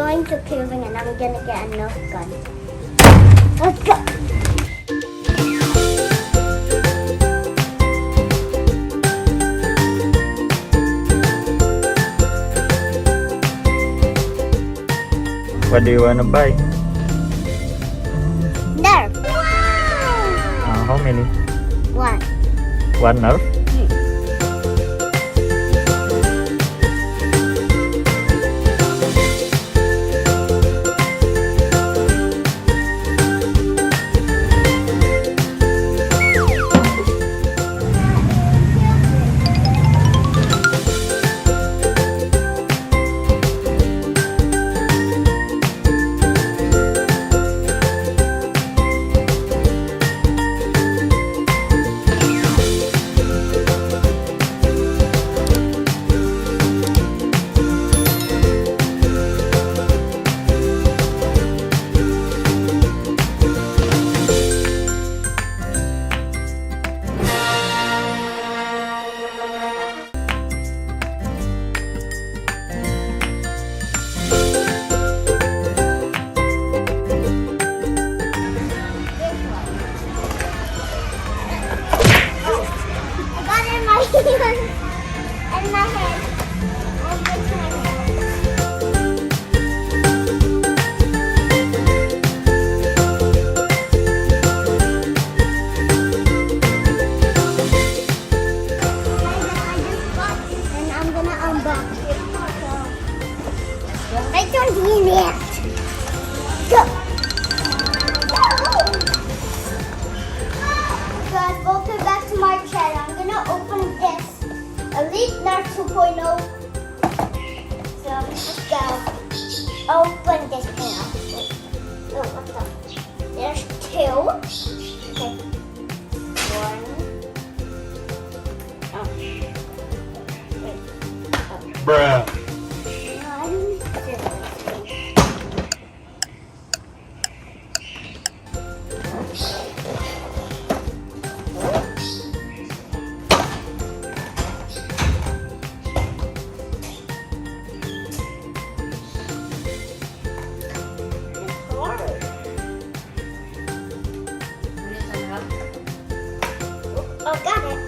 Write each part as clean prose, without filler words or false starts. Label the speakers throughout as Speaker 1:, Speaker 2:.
Speaker 1: going to caving and I'm gonna get a Nerf gun. Let's go.
Speaker 2: What do you wanna buy?
Speaker 1: Nerf.
Speaker 2: How many?
Speaker 1: One.
Speaker 2: One Nerf?
Speaker 1: And my head. And my head. I just got it and I'm gonna unbox it. So, I don't need it. Go. Guys, welcome back to my channel. I'm gonna open this Elite Nerf 2.0. So let's go. Open this thing up. Wait. Oh, what's up? There's two. Okay. One. Oh. Wait. Oh.
Speaker 2: Bruh.
Speaker 1: One. Oh, got it.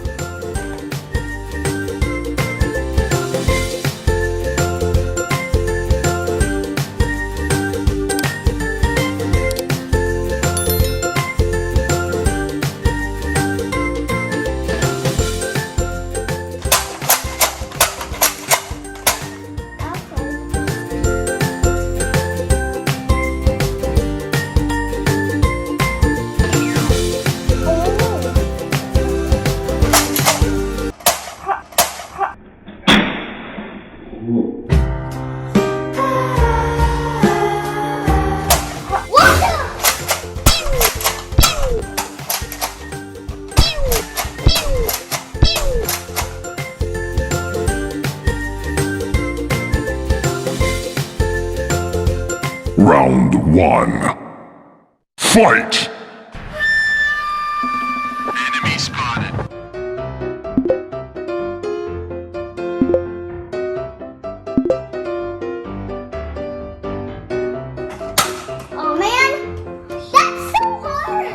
Speaker 3: Round one. Fight! Enemy spotted.
Speaker 1: Oh man, that's so hard.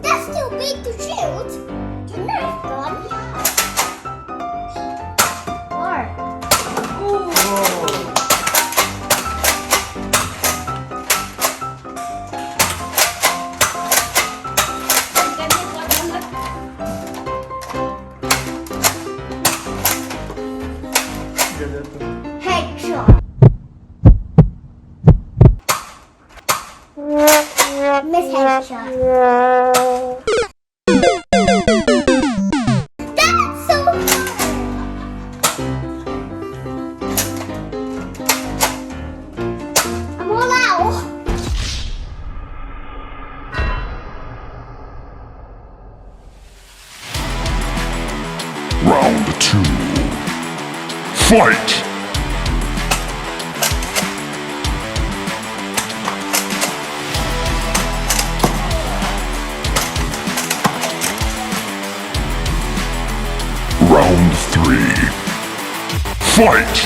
Speaker 1: That's too big to shoot. The Nerf gun. Hard. Headshot. Miss headshot. That's so hard. I'm all out.
Speaker 3: Round two. Fight! Round three. Fight!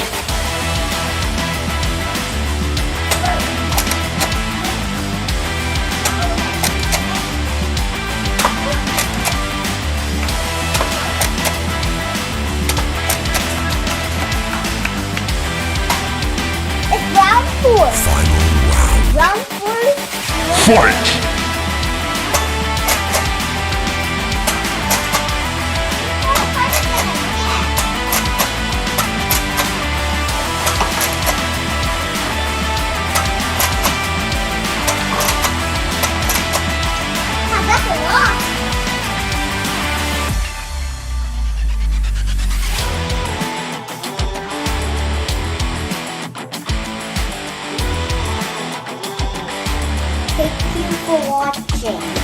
Speaker 1: 4.
Speaker 3: Final round.
Speaker 1: Round 4.
Speaker 3: Fight!
Speaker 1: That's a lot. Thank you for watching.